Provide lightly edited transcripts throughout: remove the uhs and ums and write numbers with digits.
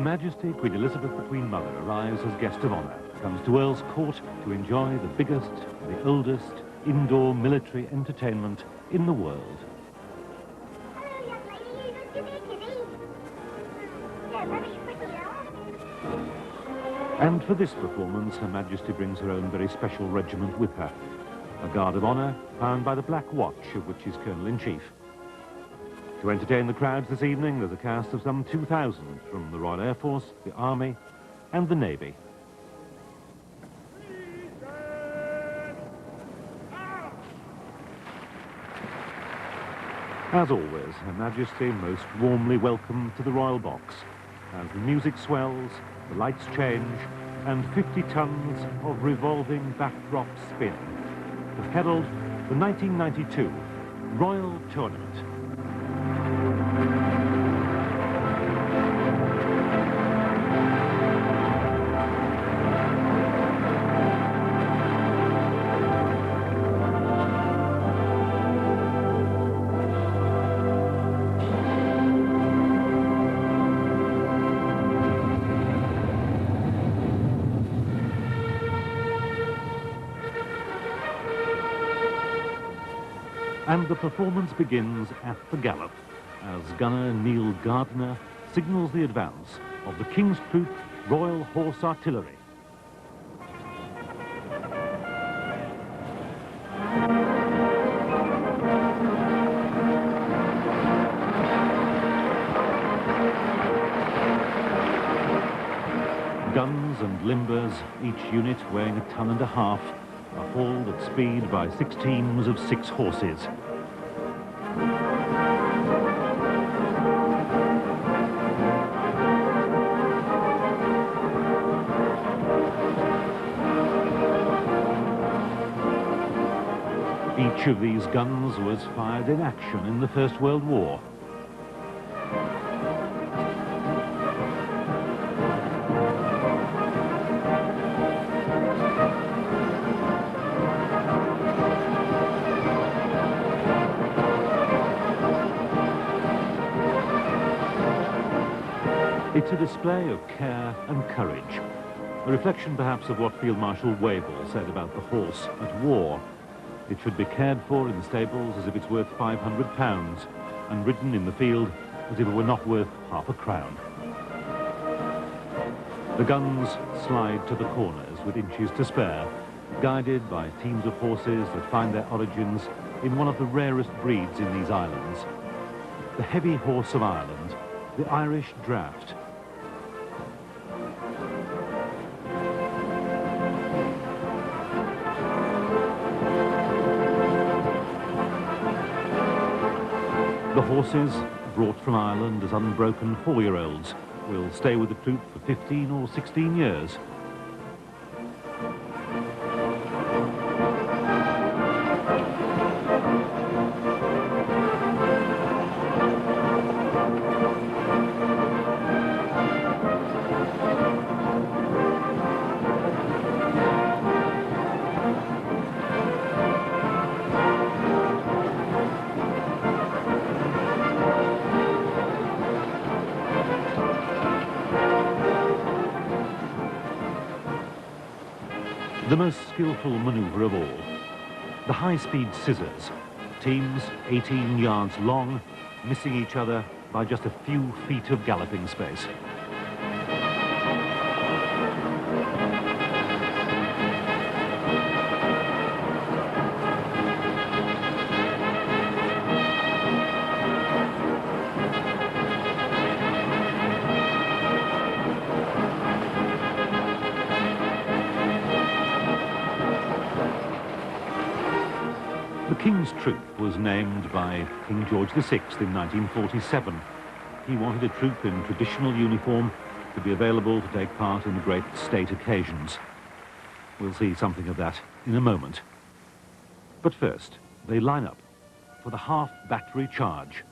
Majesty Queen Elizabeth the Queen Mother arrives as guest of honour, comes to Earl's Court to enjoy the biggest, the oldest indoor military entertainment in the world. And for this performance, Her Majesty brings her own very special regiment with her, a guard of honour found by the Black Watch, of which is Colonel-in-Chief. To entertain the crowds this evening, there's a cast of some 2,000 from the Royal Air Force, the Army, and the Navy. As always, Her Majesty most warmly welcomed to the Royal Box, as the music swells, the lights change, and 50 tons of revolving backdrop spin to herald the 1992 Royal Tournament. And the performance begins at the gallop as gunner Neil Gardner signals the advance of the King's Troop Royal Horse Artillery. Guns and limbers, each unit weighing 1.5 tons, are hauled at speed by 6 teams of 6 horses. Each of these guns was fired in action in the First World War. It's a display of care and courage, a reflection perhaps of what Field Marshal Wavell said about the horse at war. It should be cared for in the stables as if it's worth £500 and ridden in the field as if it were not worth half a crown. The guns slide to the corners with inches to spare, guided by teams of horses that find their origins in one of the rarest breeds in these islands, the heavy horse of Ireland, the Irish Draught. The horses, brought from Ireland as unbroken 4-year-olds, will stay with the troop for 15 or 16 years. The most skillful maneuver of all, the high-speed scissors, teams 18 yards long, missing each other by just a few feet of galloping space. The King's Troop was named by King George VI in 1947. He wanted a troop in traditional uniform to be available to take part in the great state occasions. We'll see something of that in a moment. But first, they line up for the half-battery charge.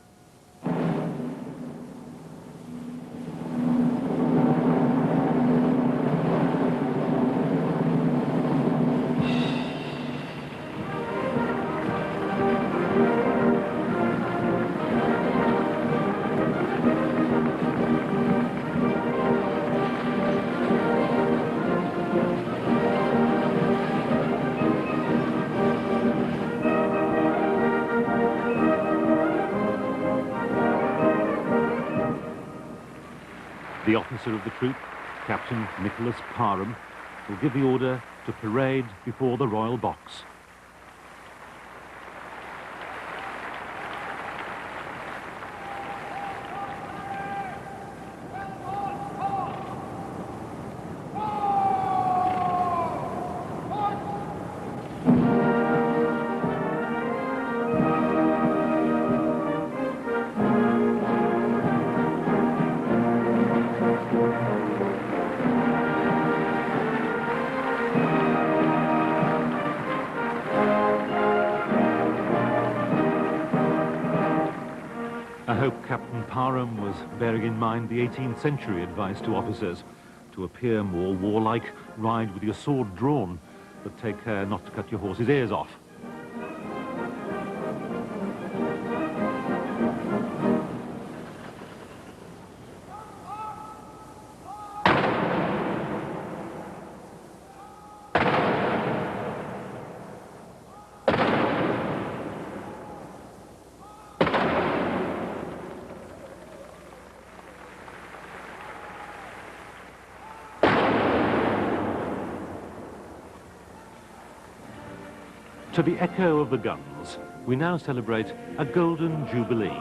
The officer of the troop, Captain Nicholas Parham, will give the order to parade before the royal box. I hope Captain Parham was bearing in mind the 18th century advice to officers to appear more warlike, ride with your sword drawn, but take care not to cut your horse's ears off. To the echo of the guns, we now celebrate a golden jubilee.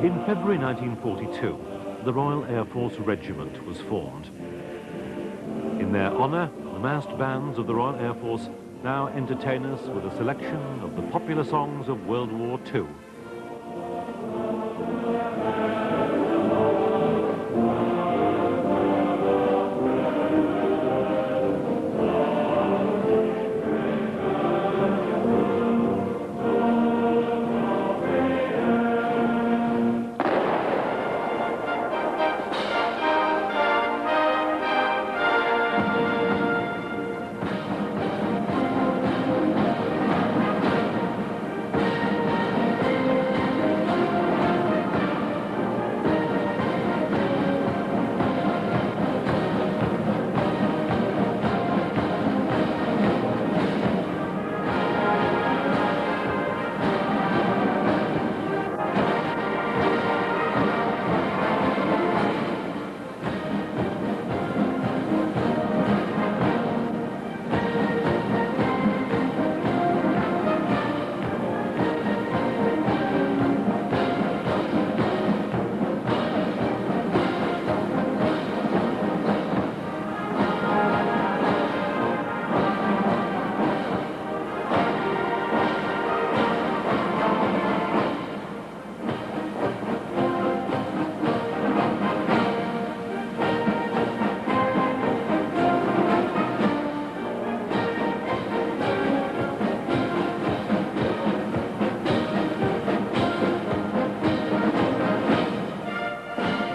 In February 1942, the Royal Air Force Regiment was formed. In their honour, the massed bands of the Royal Air Force now entertain us with a selection of the popular songs of World War II.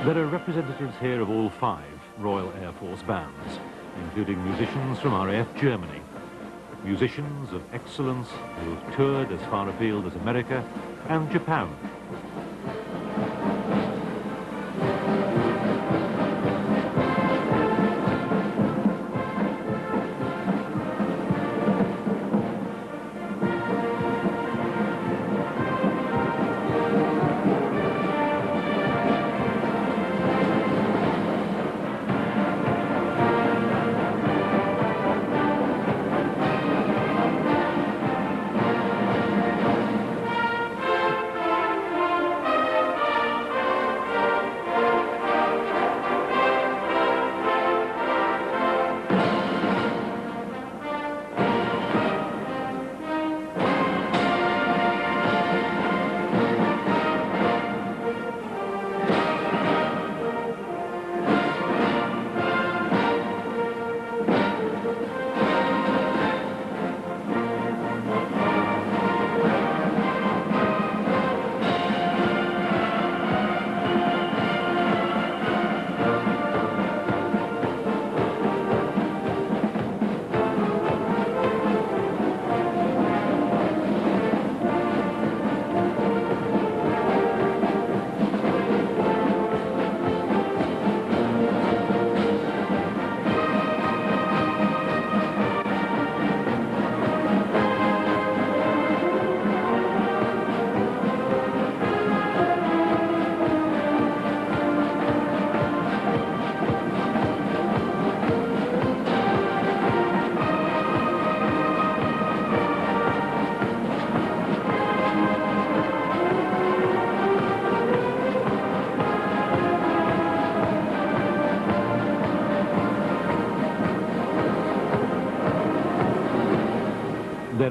There are representatives here of all 5 Royal Air Force bands, including musicians from RAF Germany, musicians of excellence who have toured as far afield as America and Japan.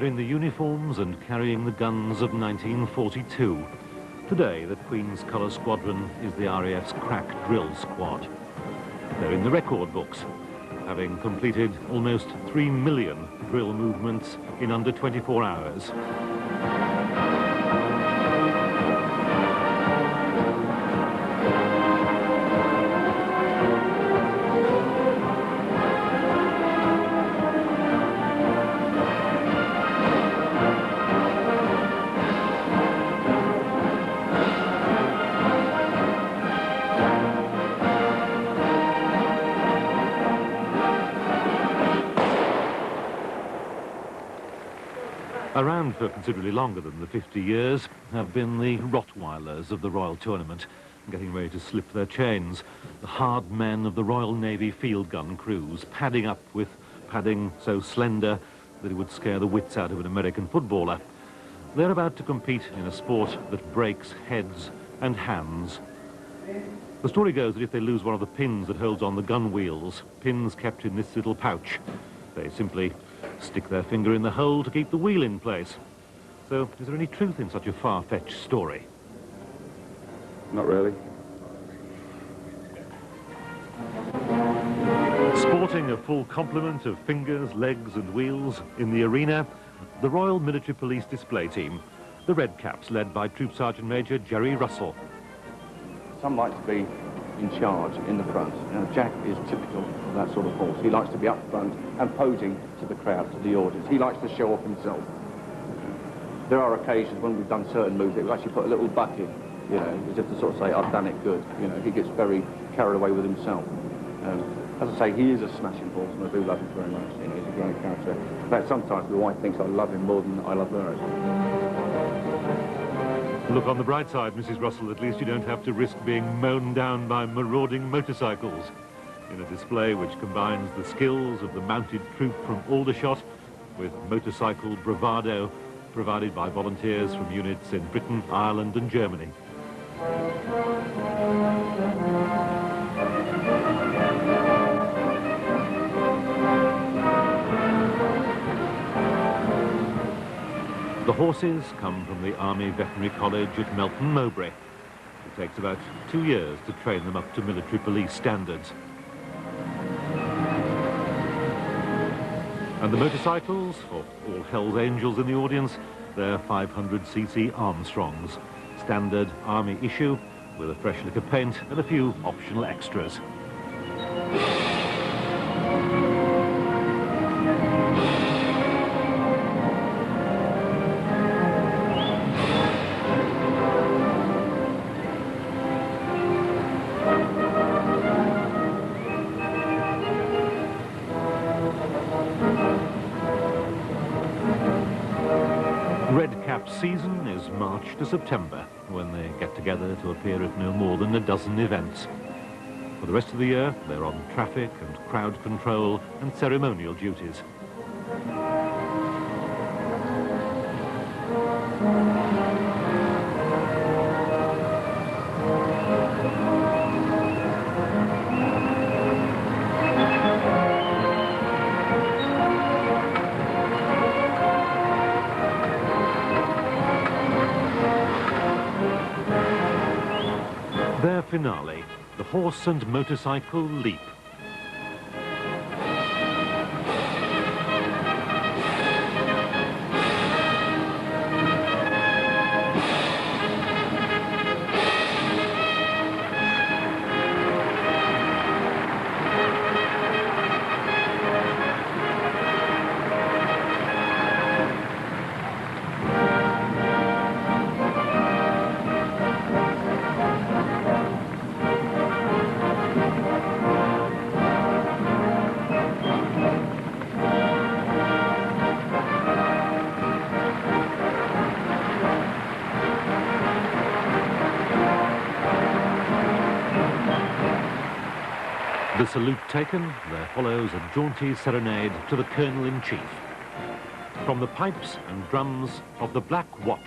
wearing the uniforms and carrying the guns of 1942. Today, the Queen's Colour Squadron is the RAF's crack drill squad. They're in the record books, having completed almost 3 million drill movements in under 24 hours. Around for considerably longer than the 50 years have been the Rottweilers of the Royal Tournament, getting ready to slip their chains. The hard men of the Royal Navy field gun crews, padding up with padding so slender that it would scare the wits out of an American footballer. They're about to compete in a sport that breaks heads and hands. The story goes that if they lose one of the pins that holds on the gun wheels, pins kept in this little pouch, they simply stick their finger in the hole to keep the wheel in place. So, is there any truth in such a far-fetched story? Not really. Sporting a full complement of fingers, legs and wheels in the arena, the Royal Military Police display team, the Red Caps, led by Troop Sergeant Major Jerry Russell. Some like to be in charge in the front. Now, Jack is typical of that sort of horse. He likes to be up front and posing to the crowd, to the audience. He likes to show off himself. There are occasions when we've done certain moves that we actually put a little buck in, you know, as if to sort of say, I've done it good. You know, he gets very carried away with himself. As I say, he is a smashing horse, and I do love him very much. You know, he's a great character. In fact, sometimes my wife thinks I love him more than I love her. Look on the bright side, Mrs. Russell, at least you don't have to risk being mown down by marauding motorcycles. In a display which combines the skills of the mounted troop from Aldershot with motorcycle bravado provided by volunteers from units in Britain, Ireland and Germany. The horses come from the Army Veterinary College at Melton Mowbray. It takes about 2 years to train them up to military police standards. And the motorcycles, for all Hell's Angels in the audience, they're 500cc Armstrongs. Standard Army issue, with a fresh lick of paint and a few optional extras. Red Cap season is March to September, when they get together to appear at no more than a dozen events. For the rest of the year, they're on traffic and crowd control and ceremonial duties. Their finale, the horse and motorcycle leap. The salute taken, there follows a jaunty serenade to the Colonel-in-Chief. From the pipes and drums of the Black Watch.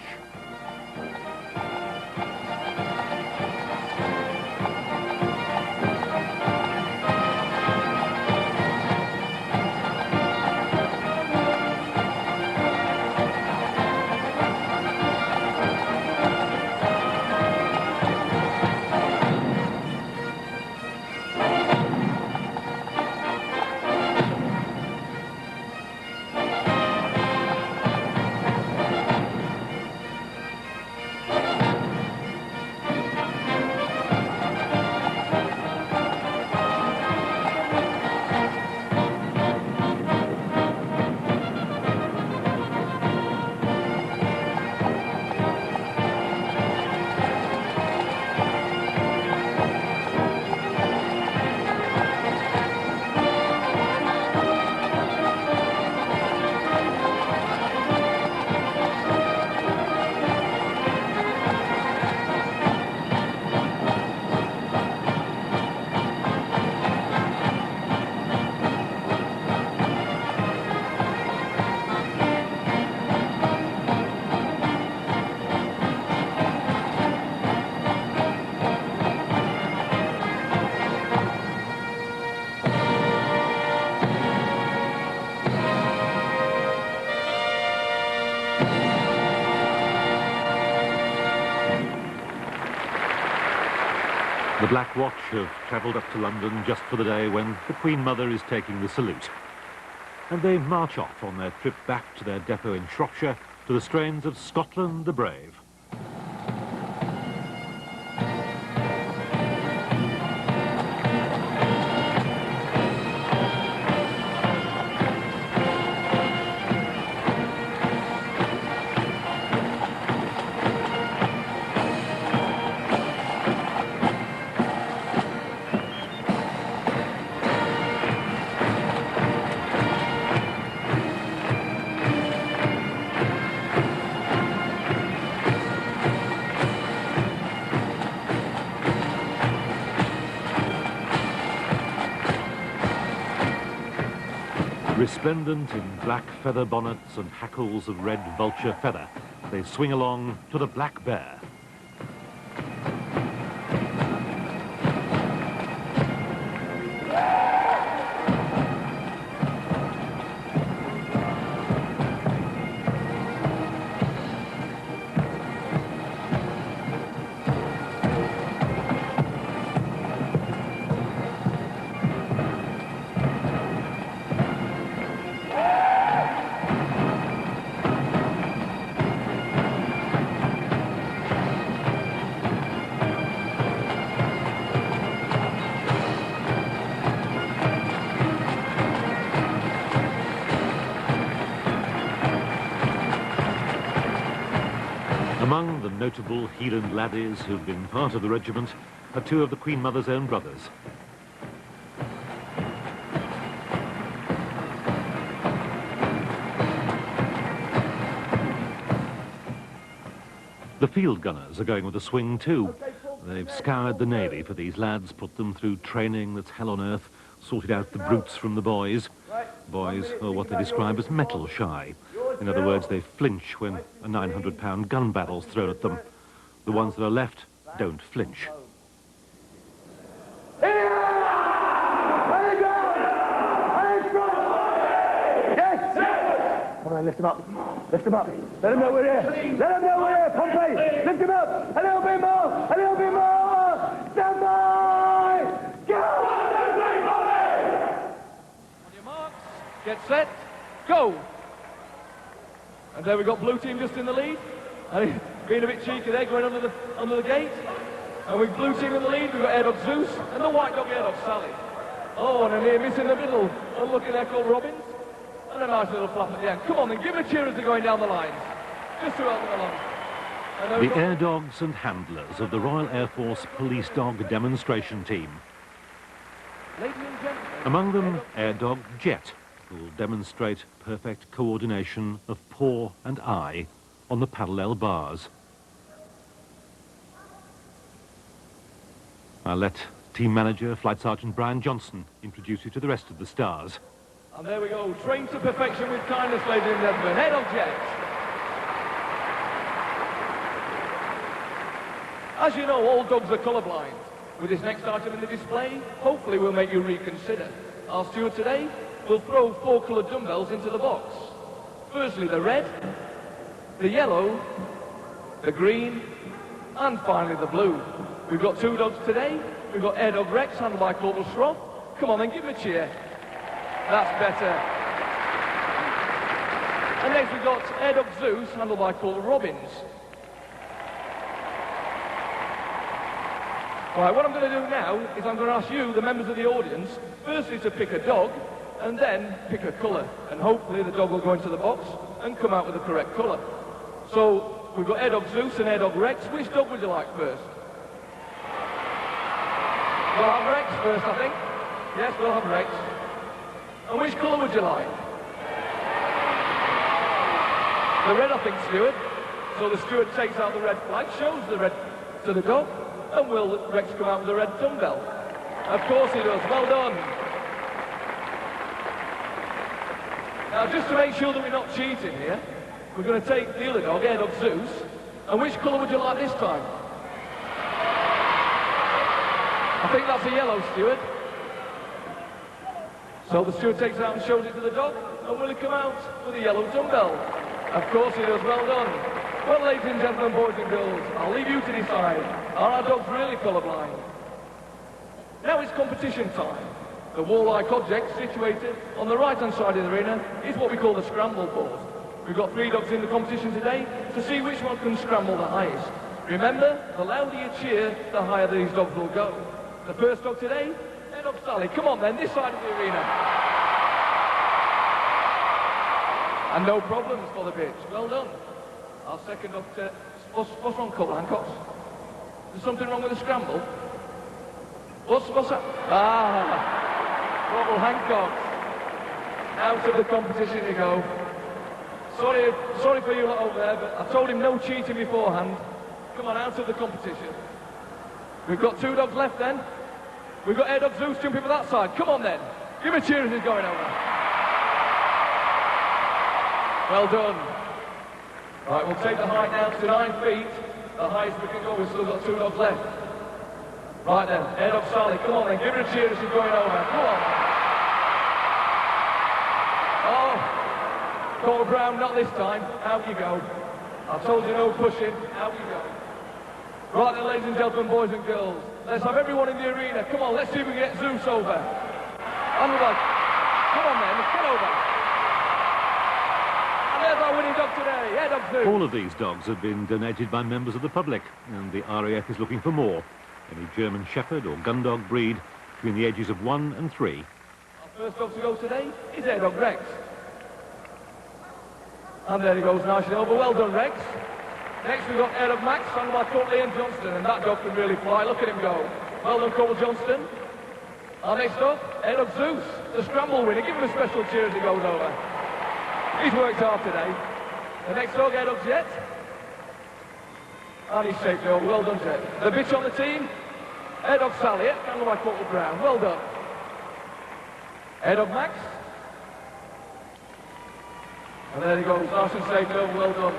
The Black Watch have travelled up to London just for the day when the Queen Mother is taking the salute. And they march off on their trip back to their depot in Shropshire to the strains of Scotland the Brave. Resplendent in black feather bonnets and hackles of red vulture feather, they swing along to the Black Bear. Among the notable Hieland laddies who've been part of the regiment are two of the Queen Mother's own brothers. The field gunners are going with a swing too. They've scoured the Navy for these lads, put them through training that's hell on earth, sorted out the brutes from the boys. Boys are what they describe as metal shy. In other words, they flinch when a 900-pound gun barrel's thrown at them. The ones that are left don't flinch. All right, lift him up. Lift him up. Let him know we're here. Let him know we're here. Pompey, lift him up. A little bit more. A little bit more. Stand by. Go! On your marks, get set, go! And there we've got blue team just in the lead. And he's being a bit cheeky there, going under the gate. And with blue team in the lead, we've got Air Dog Zeus and the white dog Air Dog Sally. Oh, and a near miss in the middle. Unlucky there called Robbins. And a nice little flap at the end. Come on then, give them a cheer as they're going down the lines. Just to help them along. The air dogs and handlers of the Royal Air Force Police Dog Demonstration Team. Ladies and gentlemen. Among them, Air Dog Jet, who will demonstrate perfect coordination of paw and eye on the parallel bars. I'll let Team Manager, Flight Sergeant Brian Johnson, introduce you to the rest of the stars. And there we go, trained to perfection with kindness, ladies and gentlemen. Air Dog Jet. As you know, all dogs are colourblind. With this next item in the display, hopefully we'll make you reconsider. Our steward today will throw 4 coloured dumbbells into the box. Firstly, the red, the yellow, the green, and finally the blue. We've got 2 dogs today. We've got Air Dog Rex, handled by Corporal Schroff. Come on then, give him a cheer. That's better. And next we've got Air Dog Zeus, handled by Corporal Robbins. Right, what I'm going to do now is I'm going to ask you, the members of the audience, firstly to pick a dog, and then pick a colour. And hopefully the dog will go into the box and come out with the correct colour. So, we've got Air Dog Zeus and Air Dog Rex. Which dog would you like first? We'll have Rex first, I think. Yes, we'll have Rex. And which colour would you like? The red, I think, steward. So the steward takes out the red flag, shows the red to the dog, and will Rex come out with the red dumbbell? Of course he does. Well done. Now, just to make sure that we're not cheating here, we're going to take the other dog, Air Dog Zeus. And which colour would you like this time? I think that's a yellow, steward. So the steward takes it out and shows it to the dog, and will he come out with a yellow dumbbell? Of course he does. Well done. Well, ladies and gentlemen, boys and girls, I'll leave you to decide. Are our dogs really colourblind? Now it's competition time. The wall-like object situated on the right-hand side of the arena is what we call the scramble board. We've got 3 dogs in the competition today to see which one can scramble the highest. Remember, the louder you cheer, the higher these dogs will go. The first dog today, head dog Sally. Come on then, this side of the arena. And no problems for the pitch. Well done. Our second dog, what's wrong, Cole Hancocks? Is there something wrong with the scramble? What's that? Cole Hancocks. Out of the competition you go. Sorry for you lot over there, but I told him no cheating beforehand. Come on, out of the competition. We've got 2 dogs left then. We've got Air Dog Zeus jumping for that side. Come on then. Give him a cheer as he's going over. Well done. Right, we'll take the height down to 9 feet. The highest we can go. We've still got 2 dogs left. Right then, Air Dog Sally. Come on then. Give her a cheer as she's going over. Come on. Oh, Cole Brown, not this time. Out you go. I told you no pushing. Out you go. Right then, ladies and gentlemen, boys and girls, let's have everyone in the arena. Come on, let's see if we can get Zeus over. On the right. Come on then, let's get over. And there's our winning dog today, Air Dog Zeus. All of these dogs have been donated by members of the public, and the RAF is looking for more. Any German Shepherd or gun dog breed between the ages of 1 and 3. Our first dog to go today is Air Dog Rex. And there he goes nicely over. Well done, Rex. Next we've got Air Dog Max, found by Liam Johnston, and that dog can really fly. Look at him go. Well done, Cole Johnston. Our next dog, Air Dog Zeus, the scramble winner. Give him a special cheer as he goes over. He's worked hard today. The next dog, Air Dog Jet. And he's safely over. Well done, Jet. The bitch on the team, Air Dog Sally, found by Corporal Brown. Well done. Air Dog Max. And there he goes, nice and safely over. Well done.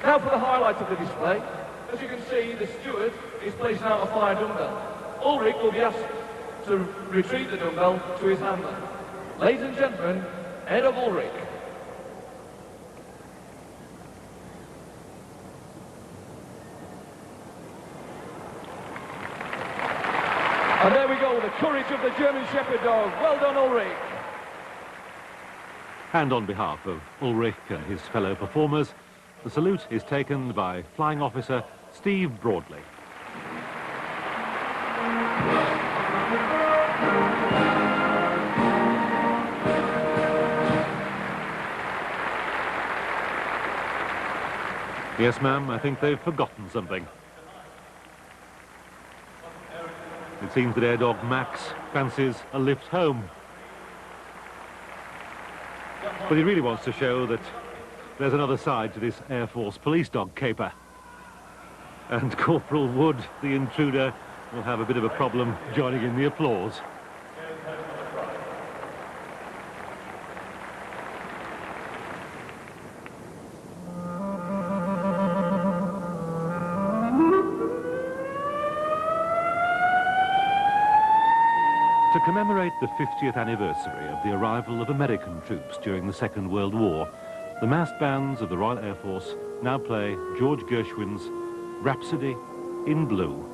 Now for the highlights of the display. As you can see, the steward is placing out a fire dumbbell. Ulrich will be asked to retrieve the dumbbell to his handler. Ladies and gentlemen, Air Dog Ulrich. And there we go, the courage of the German Shepherd dog. Well done, Ulrich. And on behalf of Ulrich and his fellow performers, the salute is taken by Flying Officer Steve Broadley. Yes, ma'am, I think they've forgotten something. It seems that Air Dog Max fancies a lift home. But he really wants to show that there's another side to this Air Force police dog caper. And Corporal Wood, the intruder, will have a bit of a problem joining in the applause. To commemorate the 50th anniversary of the arrival of American troops during the Second World War, the massed bands of the Royal Air Force now play George Gershwin's Rhapsody in Blue.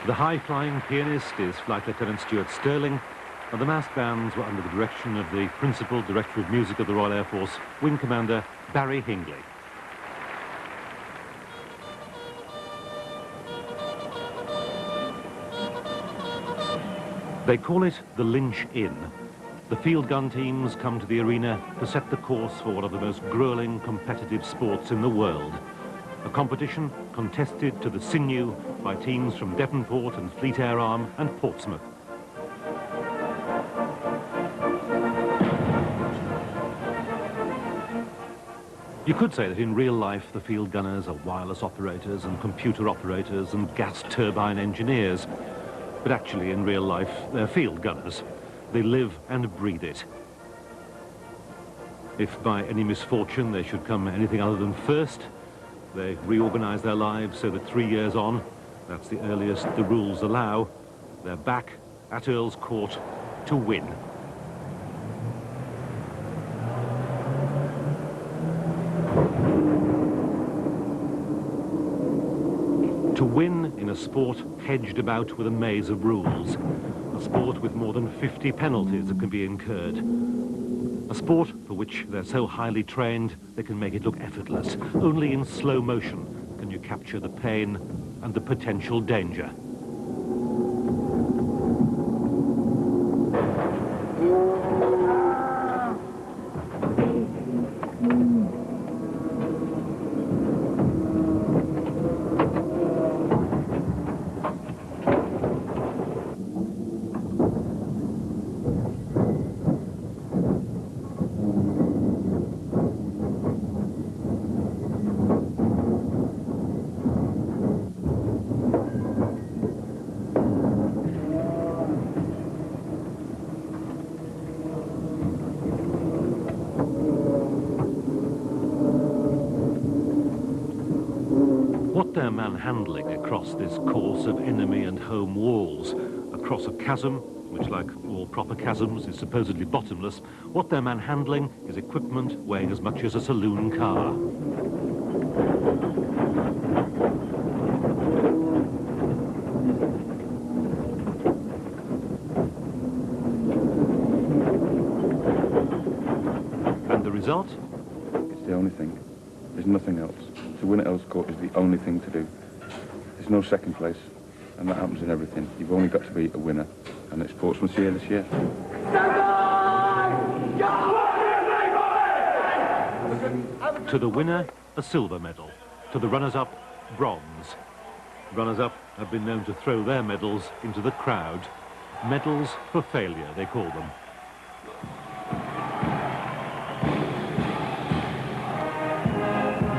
The high-flying pianist is Flight Lieutenant Stuart Stirling, and the massed bands were under the direction of the Principal Director of Music of the Royal Air Force, Wing Commander Barry Hingley. They call it the Lynch Inn. The field gun teams come to the arena to set the course for one of the most grueling competitive sports in the world. A competition contested to the sinew by teams from Devonport and Fleet Air Arm and Portsmouth. You could say that in real life the field gunners are wireless operators and computer operators and gas turbine engineers. But actually, in real life, they're field gunners. They live and breathe it. If by any misfortune they should come anything other than first, they reorganize their lives so that 3 years on, that's the earliest the rules allow, they're back at Earl's Court to win. To win in a sport hedged about with a maze of rules. A sport with more than 50 penalties that can be incurred. A sport for which they're so highly trained they can make it look effortless. Only in slow motion can you capture the pain and the potential danger. What they're manhandling across this course of enemy and home walls, across a chasm, which like all proper chasms is supposedly bottomless, what they're manhandling is equipment weighing as much as a saloon car. And the result? It's the only thing. There's nothing else. To win at Earl's Court is the only thing to do. There's no second place, and that happens in everything. You've only got to be a winner, and it's Portsmouth's year this year. To the winner, a silver medal. To the runners-up, bronze. Runners-up have been known to throw their medals into the crowd. Medals for failure, they call them.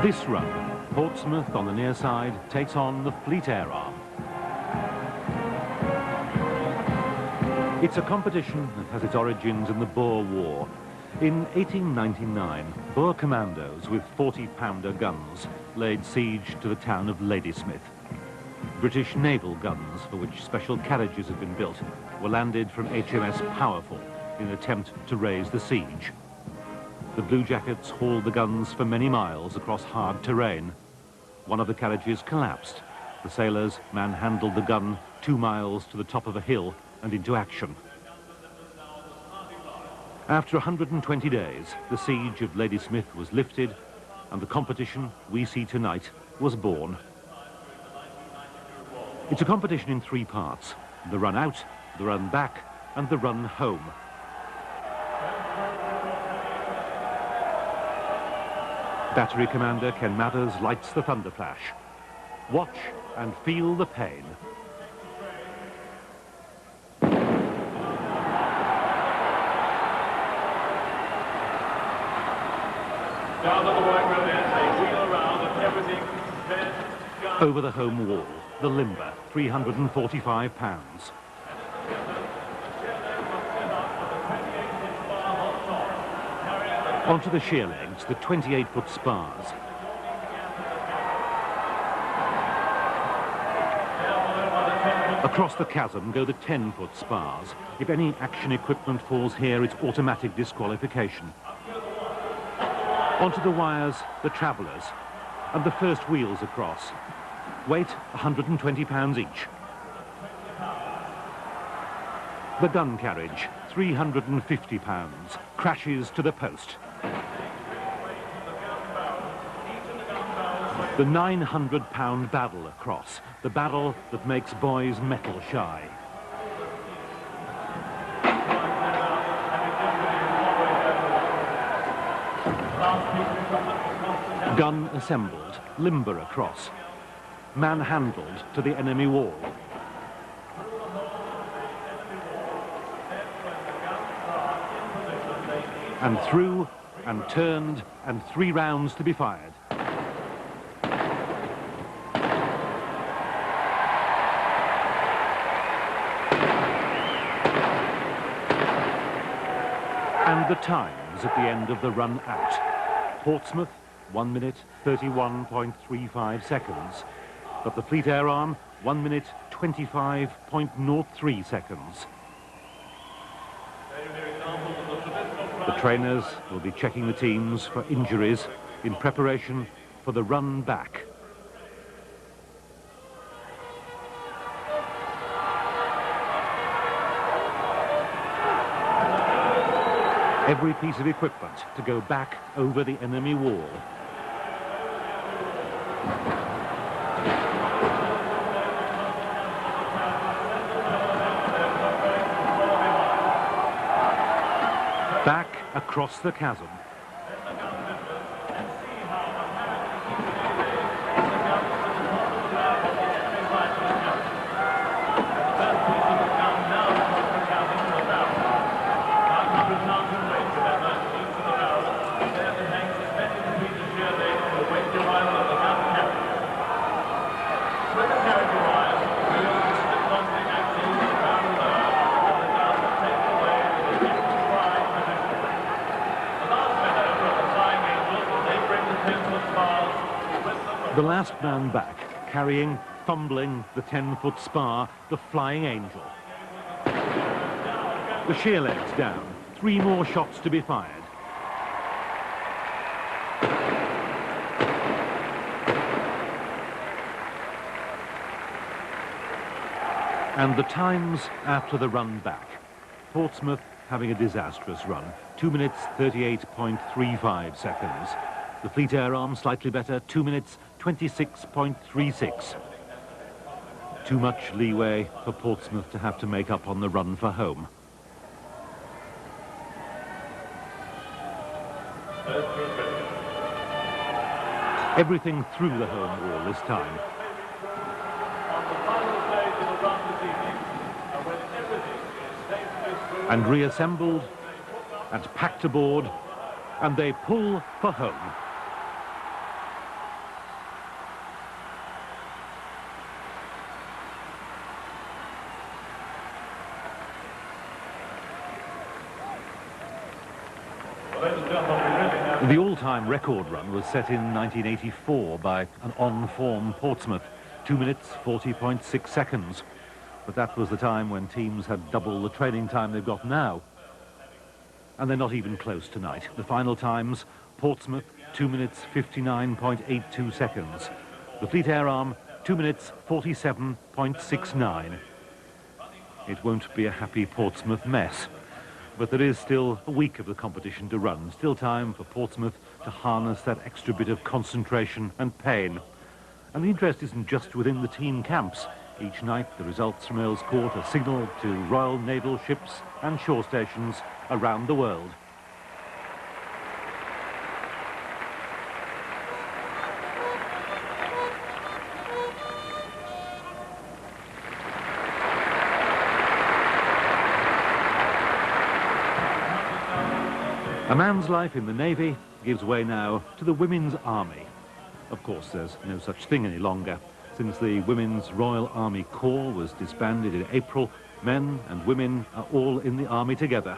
This run, Portsmouth on the near side takes on the Fleet Air Arm. It's a competition that has its origins in the Boer War. In 1899, Boer commandos with 40-pounder guns laid siege to the town of Ladysmith. British naval guns, for which special carriages had been built, were landed from HMS Powerful in an attempt to raise the siege. The Bluejackets hauled the guns for many miles across hard terrain. One of the carriages collapsed. The sailors manhandled the gun 2 miles to the top of a hill and into action. After 120 days, the siege of Ladysmith was lifted, and the competition we see tonight was born. It's a competition in 3 parts: the run out, the run back, and the run home. Battery Commander Ken Mathers lights the thunderflash. Watch and feel the pain. Down at the white road there, they wheel around and everything, then gun. Over the home wall, the limber, 345 pounds. Onto the sheer legs, the 28-foot spars. Across the chasm go the 10-foot spars. If any action equipment falls here, it's automatic disqualification. Onto the wires, the travellers, and the first wheels across. Weight, 120 pounds each. The gun carriage, 350 pounds, crashes to the post. The 900-pound barrel across, the barrel that makes boys metal shy. Gun assembled, limber across, manhandled to the enemy wall. And through, and turned, and 3 rounds to be fired. And the times at the end of the run out. Portsmouth, 1 minute, 31.35 seconds. But the Fleet Air Arm, 1 minute, 25.03 seconds. The trainers will be checking the teams for injuries in preparation for the run back. Every piece of equipment to go back over the enemy wall. Back across the chasm. The last man back, carrying, fumbling the 10-foot spar, the Flying Angel. The sheer legs down, 3 more shots to be fired. And the times after the run back. Portsmouth having a disastrous run, 2 minutes 38.35 seconds. The Fleet Air Arm slightly better, 2 minutes 26.36. Too much leeway for Portsmouth to have to make up on the run for home. Everything through the home wall this time. And reassembled and packed aboard, and they pull for home. The all-time record run was set in 1984 by an on-form Portsmouth, 2 minutes 40.6 seconds. But that was the time when teams had double the training time they've got now. And they're not even close tonight. The final times, Portsmouth, 2 minutes 59.82 seconds. The Fleet Air Arm, 2 minutes 47.69. It won't be a happy Portsmouth mess. But there is still a week of the competition to run. Still time for Portsmouth to harness that extra bit of concentration and pain. And the interest isn't just within the team camps. Each night, the results from Earl's Court are signalled to Royal Naval ships and shore stations around the world. A man's life in the Navy gives way now to the Women's Army. Of course, there's no such thing any longer. Since the Women's Royal Army Corps was disbanded in April, men and women are all in the army together.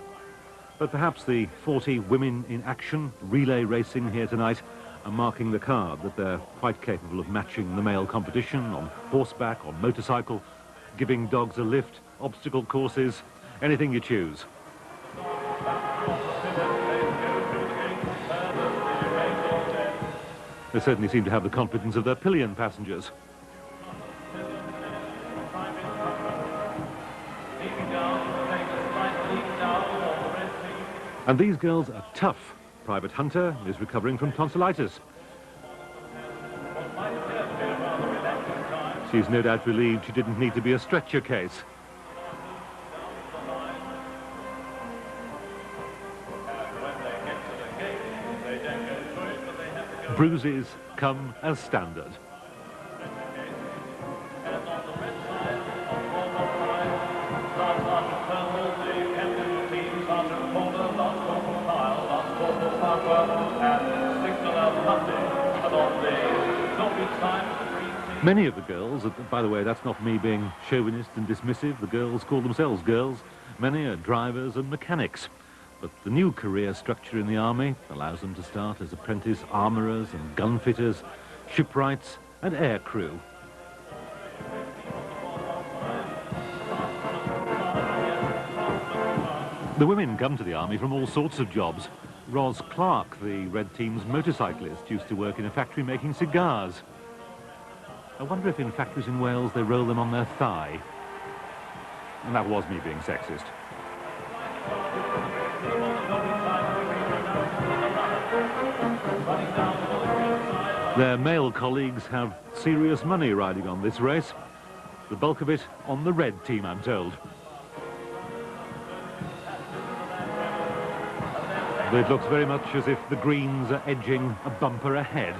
But perhaps the 40 women in action relay racing here tonight are marking the card that they're quite capable of matching the male competition on horseback, on motorcycle, giving dogs a lift, obstacle courses, anything you choose. They certainly seem to have the confidence of their pillion passengers. And these girls are tough. Private Hunter is recovering from tonsillitis. She's no doubt relieved she didn't need to be a stretcher case. Bruises come as standard. Many of the girls, by the way, that's not me being chauvinist and dismissive, the girls call themselves girls. Many are drivers and mechanics. But the new career structure in the army allows them to start as apprentice armourers and gun fitters, shipwrights and air crew. The women come to the army from all sorts of jobs. Ros Clark, the Red Team's motorcyclist, used to work in a factory making cigars. I wonder if in factories in Wales they roll them on their thigh. And that was me being sexist. Their male colleagues have serious money riding on this race. The bulk of it on the Red Team, I'm told. But it looks very much as if the Greens are edging a bumper ahead.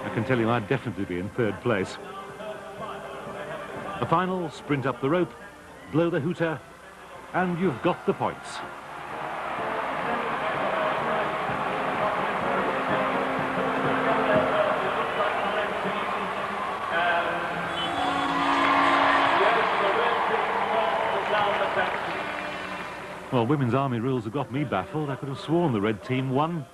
I can tell you I'd definitely be in third place. A final sprint up the rope, blow the hooter, and you've got the points. Well, women's army rules have got me baffled. I could have sworn the Red Team won.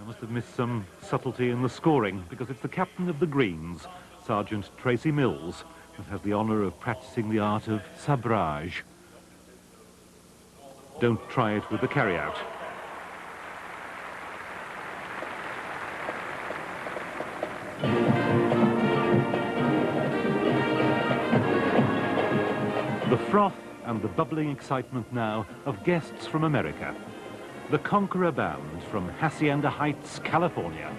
I must have missed some subtlety in the scoring, because it's the captain of the Greens, Sergeant Tracy Mills, that has the honour of practising the art of sabrage. Don't try it with the carry-out. The froth and the bubbling excitement now of guests from America. The Conqueror Band from Hacienda Heights, California.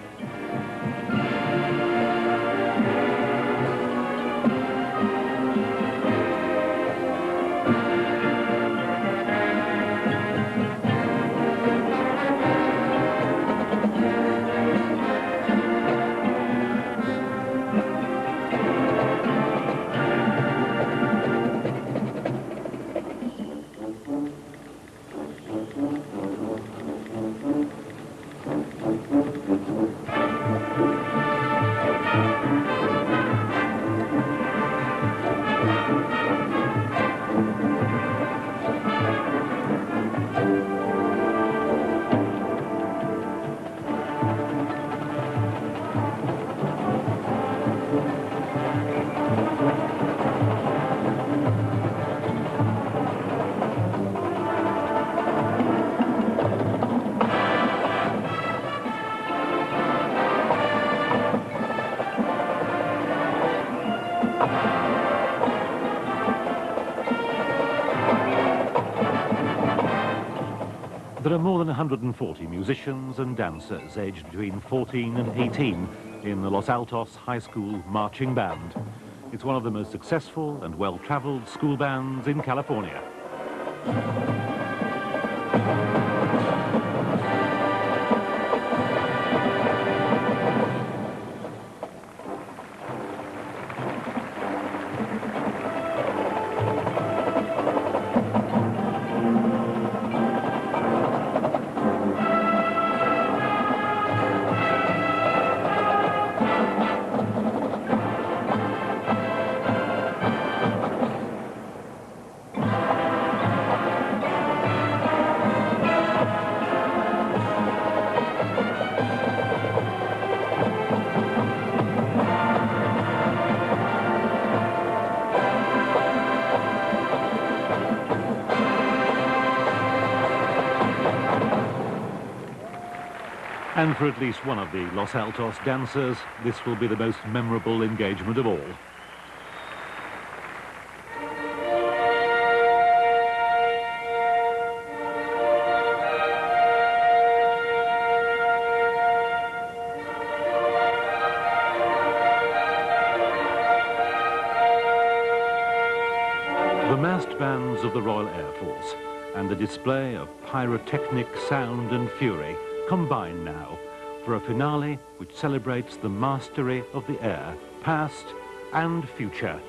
There are more than 140 musicians and dancers aged between 14 and 18 in the Los Altos High School Marching Band. It's one of the most successful and well-traveled school bands in California. And for at least one of the Los Altos dancers, this will be the most memorable engagement of all. members of the Royal Air Force, and the display of pyrotechnic sound and fury combine now for a finale which celebrates the mastery of the air, past and future.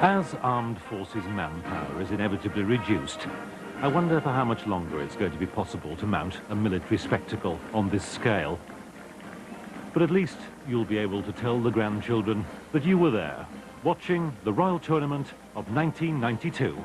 As armed forces manpower is inevitably reduced, I wonder for how much longer it's going to be possible to mount a military spectacle on this scale. But at least you'll be able to tell the grandchildren that you were there, watching the Royal Tournament of 1992.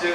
2.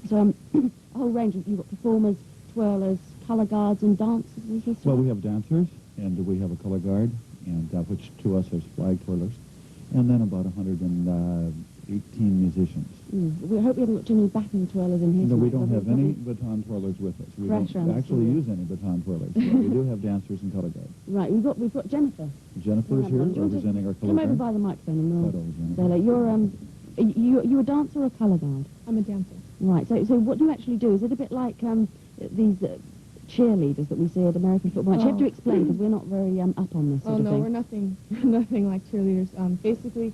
So a whole range of, you've got performers, twirlers, colour guards and dancers, is this Well, right? we have dancers, and we have a color guard, and which to us is flag twirlers, and then about 118 musicians. We hope we haven't got too many baton twirlers in here. No, we tonight, don't have probably. any baton twirlers with us. We Pressure on don't the actually studio. use any baton twirlers, but we do have dancers and color guards. Right, we've got Jennifer. Jennifer is Do you here want to representing our color come over guard. by the microphone and Right we'll over, Jennifer. say, like, you're a dancer or a colour guard? I'm a dancer. Right, so what do you actually do? Is it a bit like these cheerleaders that we see at American football match? You have to explain, because we're not very up on this sort Oh of no, thing. we're nothing like cheerleaders. Basically,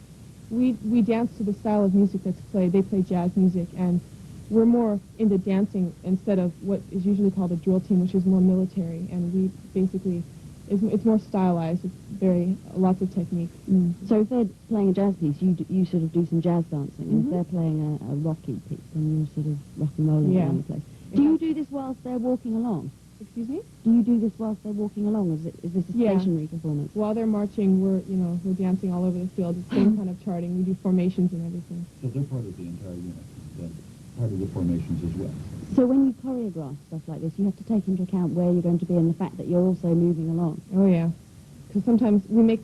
we dance to the style of music that's played. They play jazz music, and we're more into dancing instead of what is usually called a drill team, which is more military. And we basically, it's more stylized. It's lots of technique. So if they're playing a jazz piece, you sort of do some jazz dancing, and if they're playing a rocky piece, then you're sort of rock and rolling Yeah. around the place. Do you do this whilst they're walking along? Excuse me? Do you do this whilst they're walking along? Is this a Yeah. stationary performance? While they're marching, we're dancing all over the field. It's the same kind of charting. We do formations and everything. So they're part of the entire unit, then part of the formations as well. So when you choreograph stuff like this, you have to take into account where you're going to be and the fact that you're also moving along. Oh yeah, because sometimes we make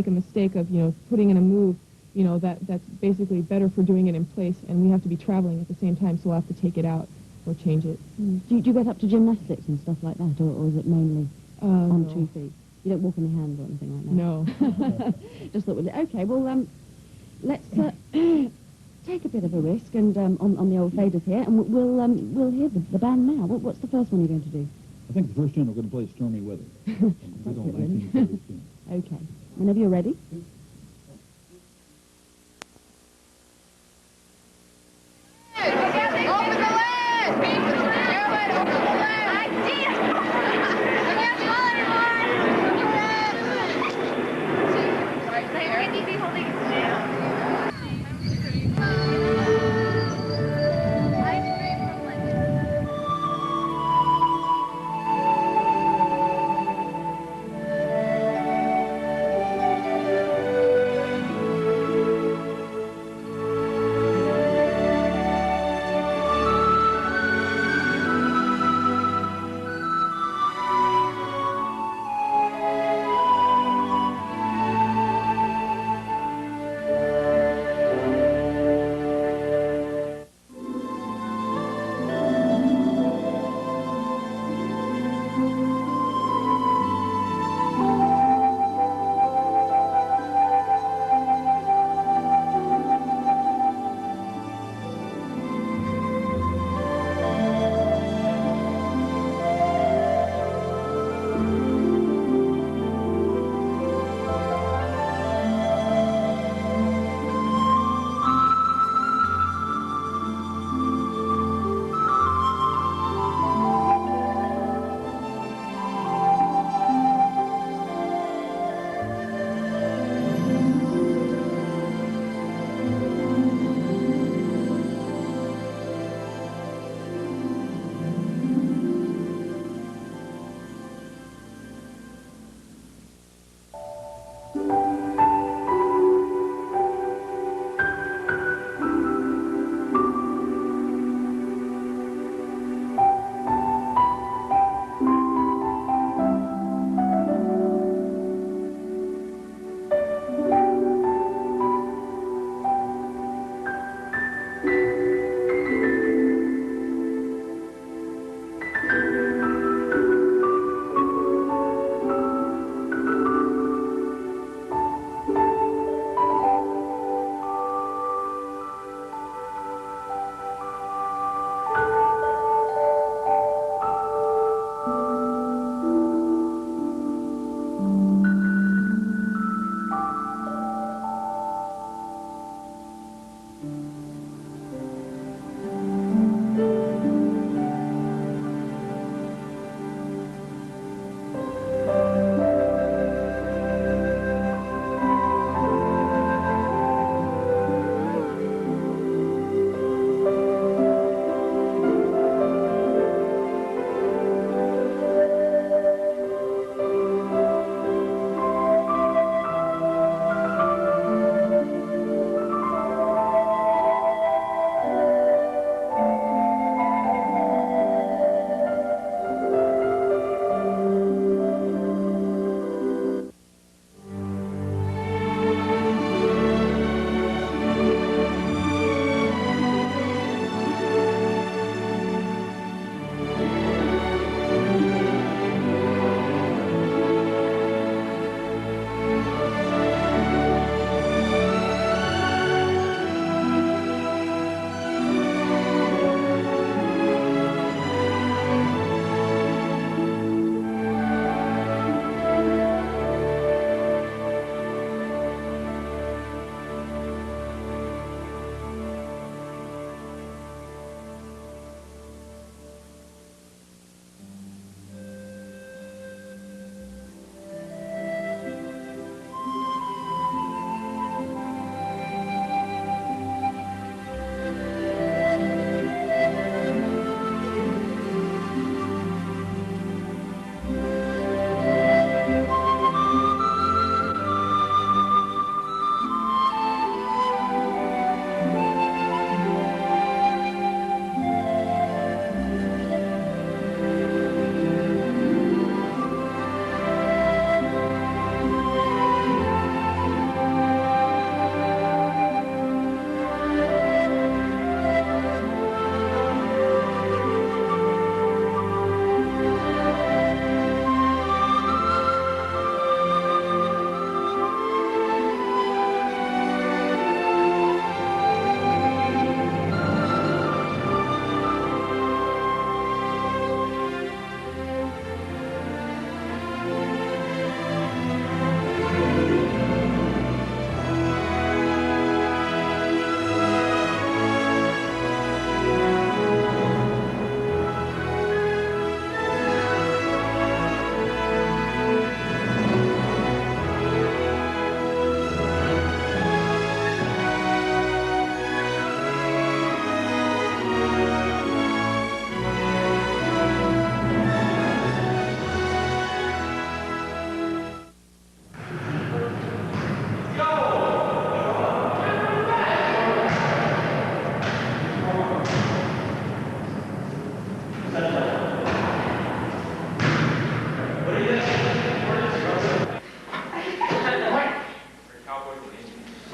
a mistake of putting in a move that's basically better for doing it in place, and we have to be traveling at the same time, so we'll have to take it out or change it. Do you get up to gymnastics and stuff like that, or is it mainly on No. 2 feet? You don't walk on your hands or anything like that? No. Just thought we'd... Okay, well, let's take a bit of a risk and on the old faders here, and we'll hear the band now. What's the first one you're going to do? I think the first tune we're going to play is Stormy Weather. Good old 1930s tune. Okay. Whenever you're ready.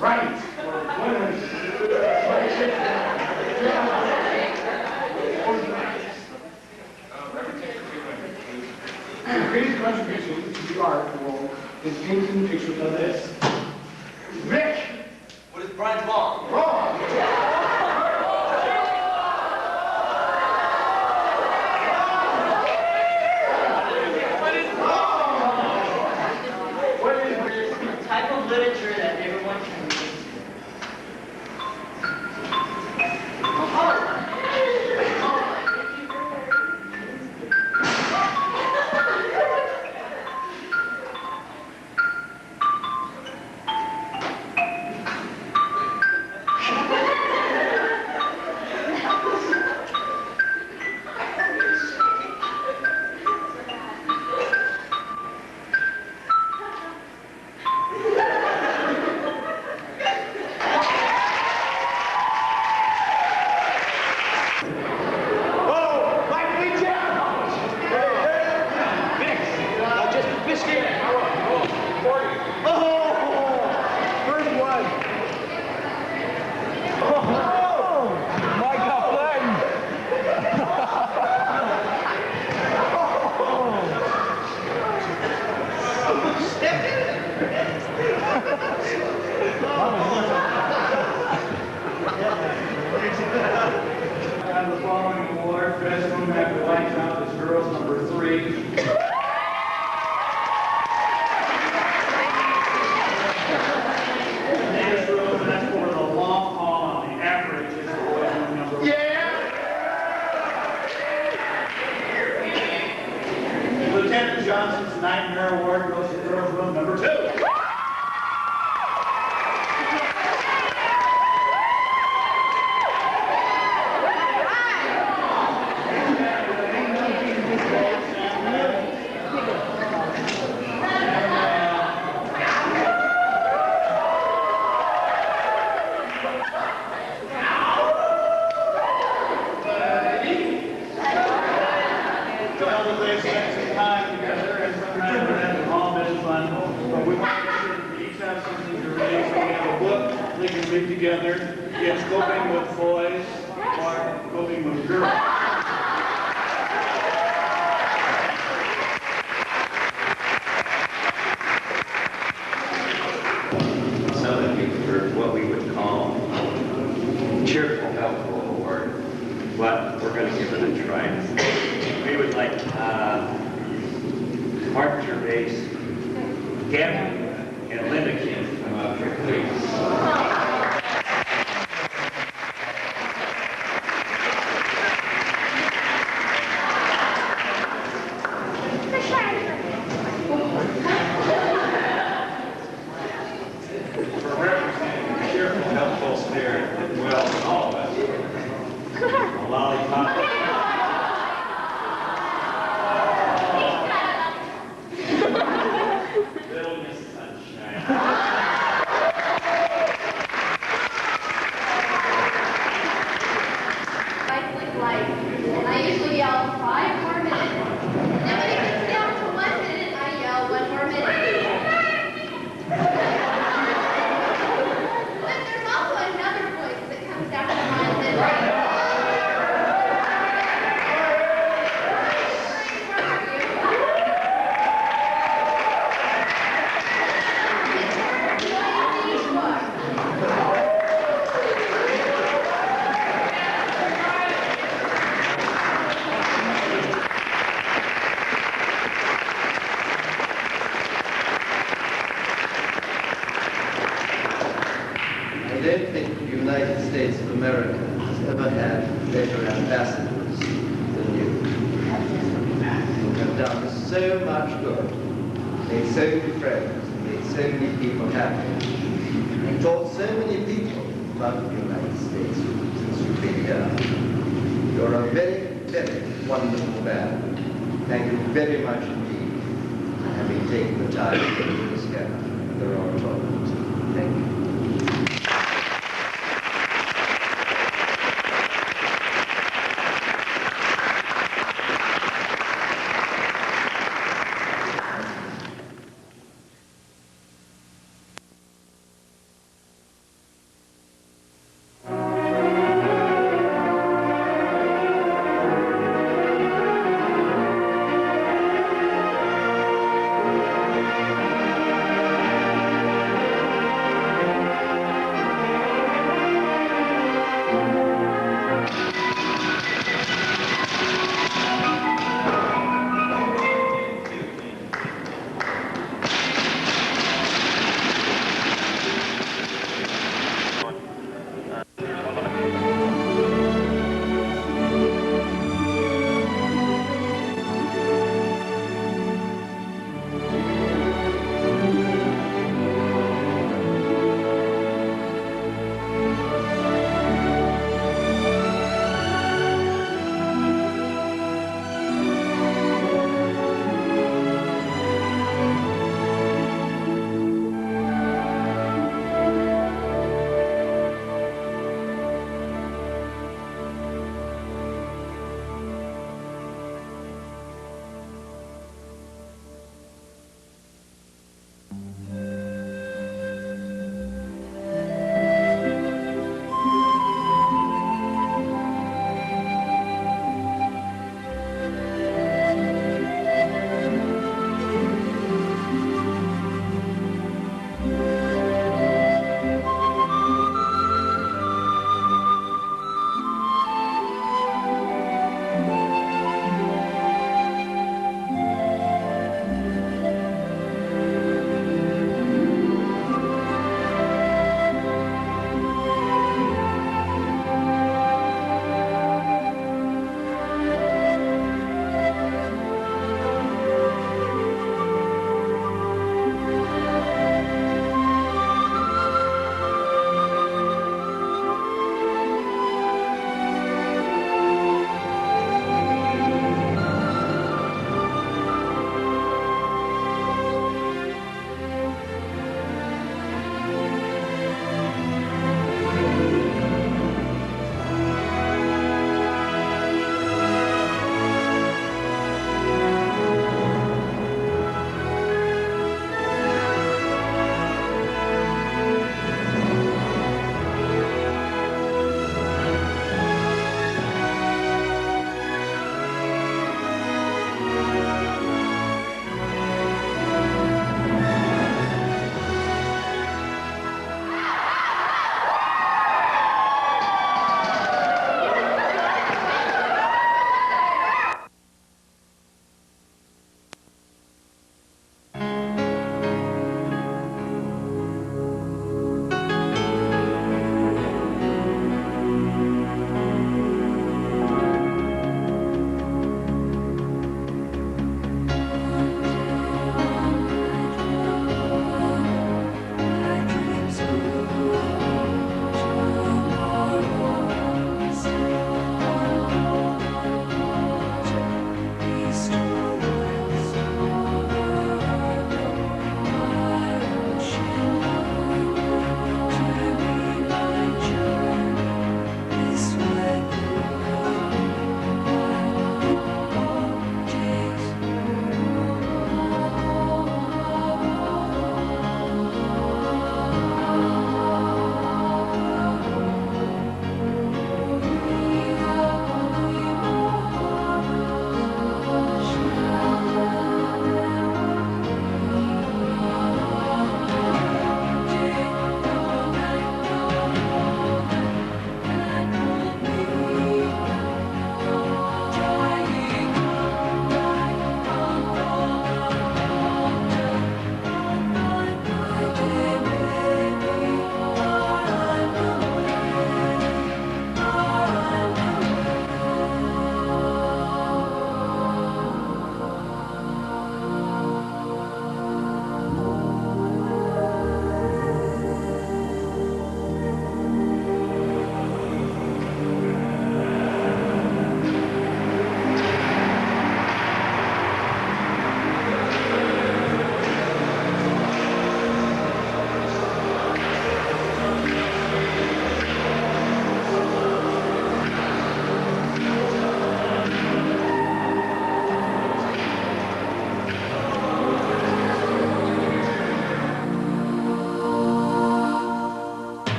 Right. The greatest contribution to the art world is painting pictures of this. Rick! What is Brian's mom? Wrong! Type of literature that everyone can read. And the following award, best room after lights out, is girls number 3. Next room, and that's for the long haul on the average, is the boys room number 1. Lieutenant Johnson's Nightmare Award goes to girls room number 2. Together, yes, coping with boys or coping with girls. Some of you for what we would call cheerful, helpful award, but we're going to give it a try. We would like Mark Gervais, Gabby, and Linda Kim to come up here, please.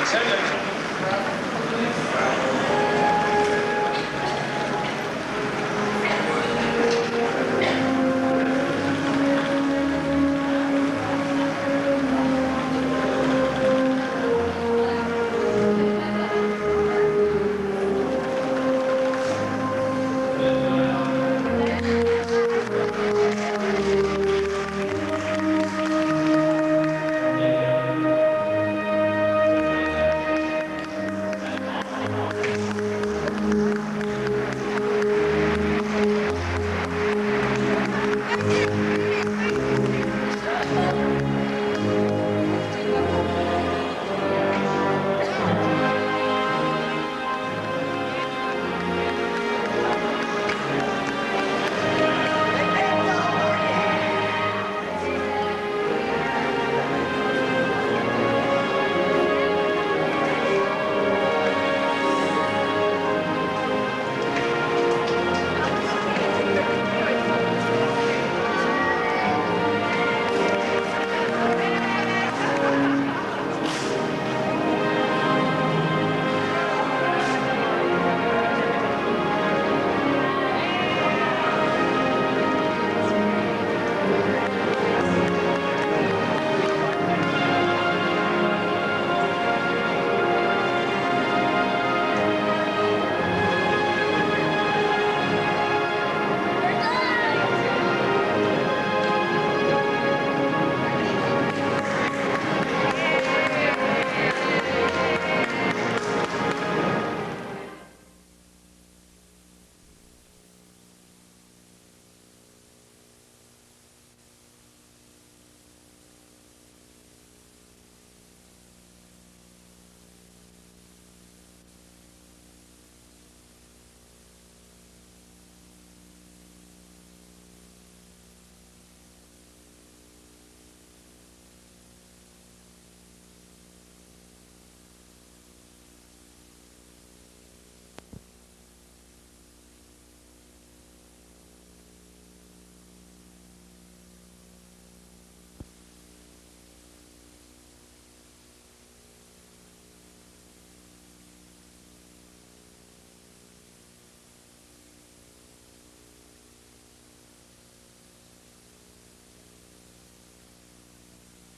Hacienda.